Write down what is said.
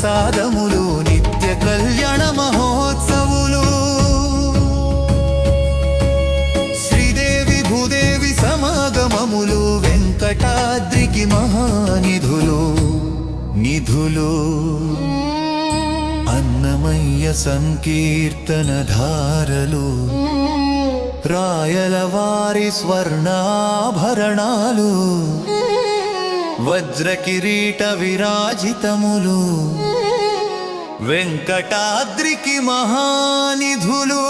ప్రసాదములు నిత్య కళ్యాణ మహోత్సవులు శ్రీదేవి భూదేవి సమాగమములు వెంకటాద్రికి మహానిధులు అన్నమయ్య సంకీర్తన ధారలు రాయల వారి స్వర్ణాభరణాలు వజ్ర కిరీట విరాజితములు వెంకటాద్రికి మహానిధులు